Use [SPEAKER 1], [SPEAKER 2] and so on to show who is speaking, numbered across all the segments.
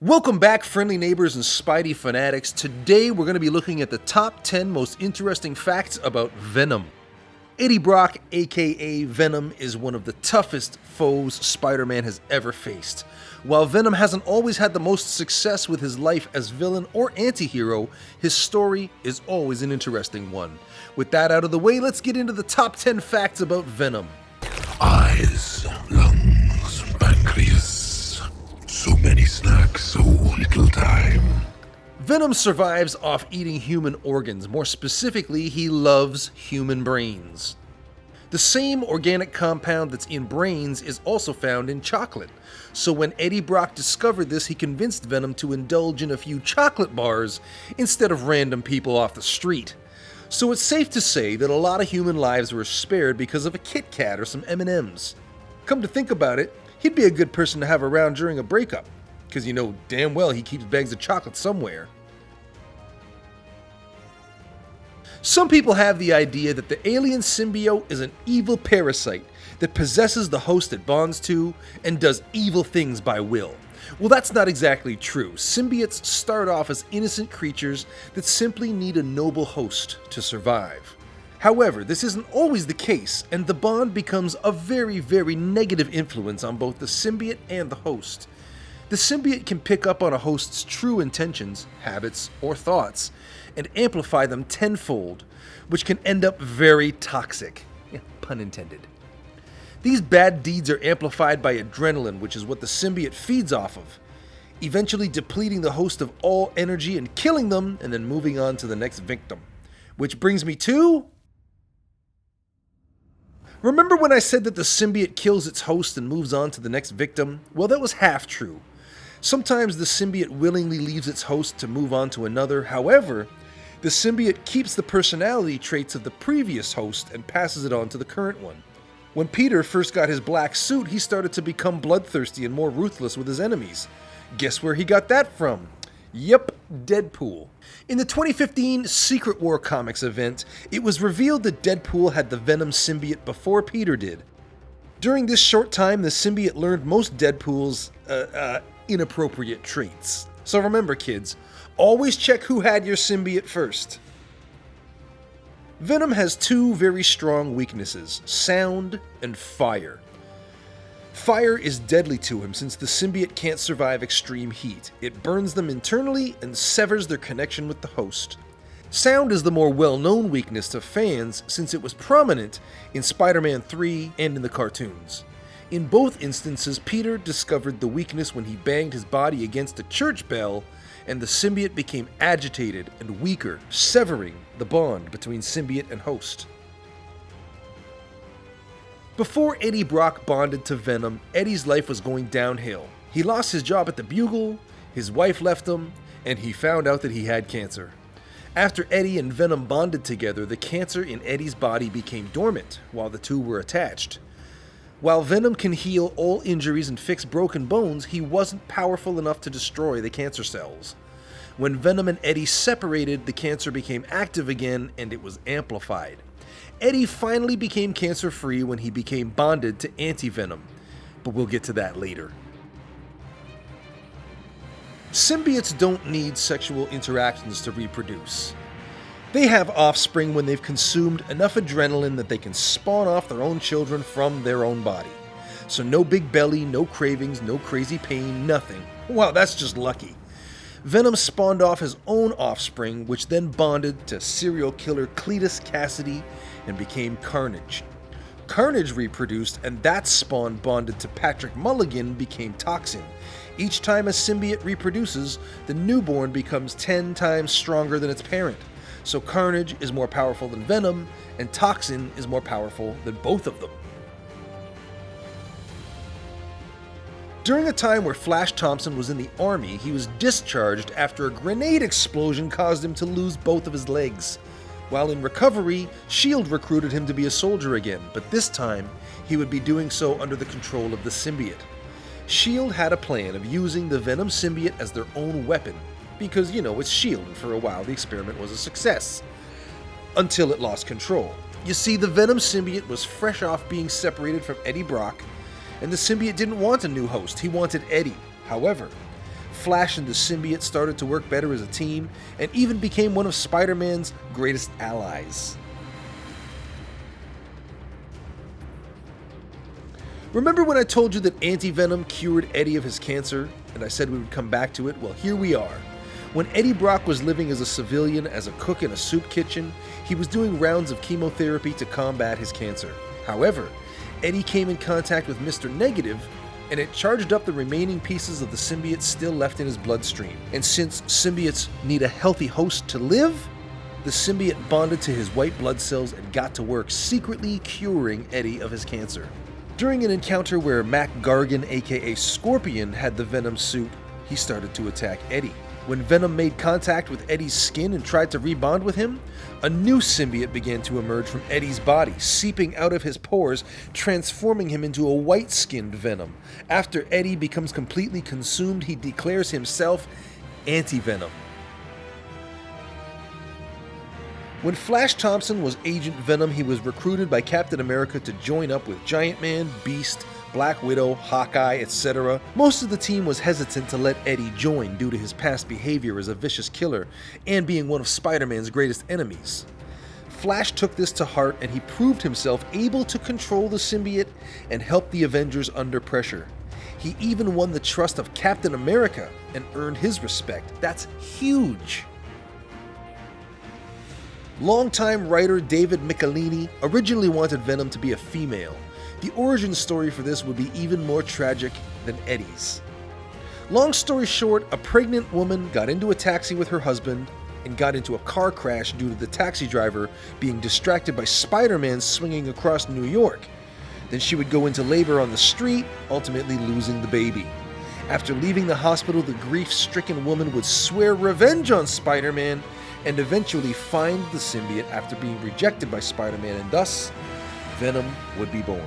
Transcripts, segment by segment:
[SPEAKER 1] Welcome back, friendly neighbors and Spidey fanatics. Today we're going to be looking at the top 10 most interesting facts about Venom. Eddie Brock, aka Venom, is one of the toughest foes Spider-Man has ever faced. While Venom hasn't always had the most success with his life as villain or anti-hero, his story is always an interesting one. With that out of the way, let's get into the top 10 facts about Venom.
[SPEAKER 2] Eyes, lungs, pancreas. So many snacks, so little time.
[SPEAKER 1] Venom survives off eating human organs. More specifically, he loves human brains. The same organic compound that's in brains is also found in chocolate. So when Eddie Brock discovered this, he convinced Venom to indulge in a few chocolate bars instead of random people off the street. So it's safe to say that a lot of human lives were spared because of a Kit Kat or some M&Ms. Come to think about it, he'd be a good person to have around during a breakup, because you know damn well he keeps bags of chocolate somewhere. Some people have the idea that the alien symbiote is an evil parasite that possesses the host it bonds to and does evil things by will. Well, that's not exactly true. Symbiotes start off as innocent creatures that simply need a noble host to survive. However, this isn't always the case, and the bond becomes a very, very negative influence on both the symbiote and the host. The symbiote can pick up on a host's true intentions, habits, or thoughts, and amplify them tenfold, which can end up very toxic. Yeah, pun intended. These bad deeds are amplified by adrenaline, which is what the symbiote feeds off of, eventually depleting the host of all energy and killing them, and then moving on to the next victim. Which brings me to... Remember when I said that the symbiote kills its host and moves on to the next victim? Well, that was half true. Sometimes the symbiote willingly leaves its host to move on to another. However, the symbiote keeps the personality traits of the previous host and passes it on to the current one. When Peter first got his black suit, he started to become bloodthirsty and more ruthless with his enemies. Guess where he got that from? Yep, Deadpool. In the 2015 Secret War Comics event, it was revealed that Deadpool had the Venom symbiote before Peter did. During this short time, the symbiote learned most Deadpool's inappropriate traits. So remember, kids, always check who had your symbiote first. Venom has two very strong weaknesses: sound and fire. Fire is deadly to him since the symbiote can't survive extreme heat. It burns them internally and severs their connection with the host. Sound is the more well-known weakness to fans since it was prominent in Spider-Man 3 and in the cartoons. In both instances, Peter discovered the weakness when he banged his body against a church bell, and the symbiote became agitated and weaker, severing the bond between symbiote and host. Before Eddie Brock bonded to Venom, Eddie's life was going downhill. He lost his job at the Bugle, his wife left him, and he found out that he had cancer. After Eddie and Venom bonded together, the cancer in Eddie's body became dormant while the two were attached. While Venom can heal all injuries and fix broken bones, he wasn't powerful enough to destroy the cancer cells. When Venom and Eddie separated, the cancer became active again and it was amplified. Eddie finally became cancer-free when he became bonded to Anti-Venom, but we'll get to that later. Symbiotes don't need sexual interactions to reproduce. They have offspring when they've consumed enough adrenaline that they can spawn off their own children from their own body. So no big belly, no cravings, no crazy pain, nothing. Wow, that's just lucky. Venom spawned off his own offspring, which then bonded to serial killer Cletus Cassidy and became Carnage. Carnage reproduced, and that spawn bonded to Patrick Mulligan became Toxin. Each time a symbiote reproduces, the newborn becomes 10 times stronger than its parent. So Carnage is more powerful than Venom, and Toxin is more powerful than both of them. During a time where Flash Thompson was in the army, he was discharged after a grenade explosion caused him to lose both of his legs. While in recovery, S.H.I.E.L.D. recruited him to be a soldier again, but this time, he would be doing so under the control of the symbiote. S.H.I.E.L.D. had a plan of using the Venom symbiote as their own weapon, because, you know, it's S.H.I.E.L.D. and for a while the experiment was a success. Until it lost control. You see, the Venom symbiote was fresh off being separated from Eddie Brock, and the symbiote didn't want a new host, he wanted Eddie. However, Flash and the symbiote started to work better as a team, and even became one of Spider-Man's greatest allies. Remember when I told you that Anti-Venom cured Eddie of his cancer, and I said we would come back to it? Well, here we are. When Eddie Brock was living as a civilian, as a cook in a soup kitchen, he was doing rounds of chemotherapy to combat his cancer. However, Eddie came in contact with Mr. Negative, and it charged up the remaining pieces of the symbiote still left in his bloodstream. And since symbiotes need a healthy host to live, the symbiote bonded to his white blood cells and got to work secretly curing Eddie of his cancer. During an encounter where Mac Gargan, aka Scorpion, had the Venom suit, he started to attack Eddie. When Venom made contact with Eddie's skin and tried to rebond with him, a new symbiote began to emerge from Eddie's body, seeping out of his pores, transforming him into a white-skinned Venom. After Eddie becomes completely consumed, he declares himself Anti-Venom. When Flash Thompson was Agent Venom, he was recruited by Captain America to join up with Giant Man, Beast, Black Widow, Hawkeye, etc. Most of the team was hesitant to let Eddie join due to his past behavior as a vicious killer and being one of Spider-Man's greatest enemies. Flash took this to heart, and he proved himself able to control the symbiote and help the Avengers under pressure. He even won the trust of Captain America and earned his respect. That's huge! Longtime writer David Michelinie originally wanted Venom to be a female. The origin story for this would be even more tragic than Eddie's. Long story short, a pregnant woman got into a taxi with her husband and got into a car crash due to the taxi driver being distracted by Spider-Man swinging across New York. Then she would go into labor on the street, ultimately losing the baby. After leaving the hospital, the grief-stricken woman would swear revenge on Spider-Man and eventually find the symbiote after being rejected by Spider-Man, and thus, Venom would be born.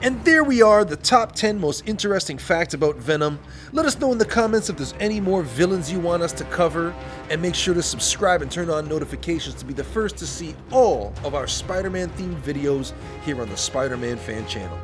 [SPEAKER 1] And there we are, the top 10 most interesting facts about Venom. Let us know in the comments if there's any more villains you want us to cover, and make sure to subscribe and turn on notifications to be the first to see all of our Spider-Man themed videos here on the Spider-Man Fan Channel.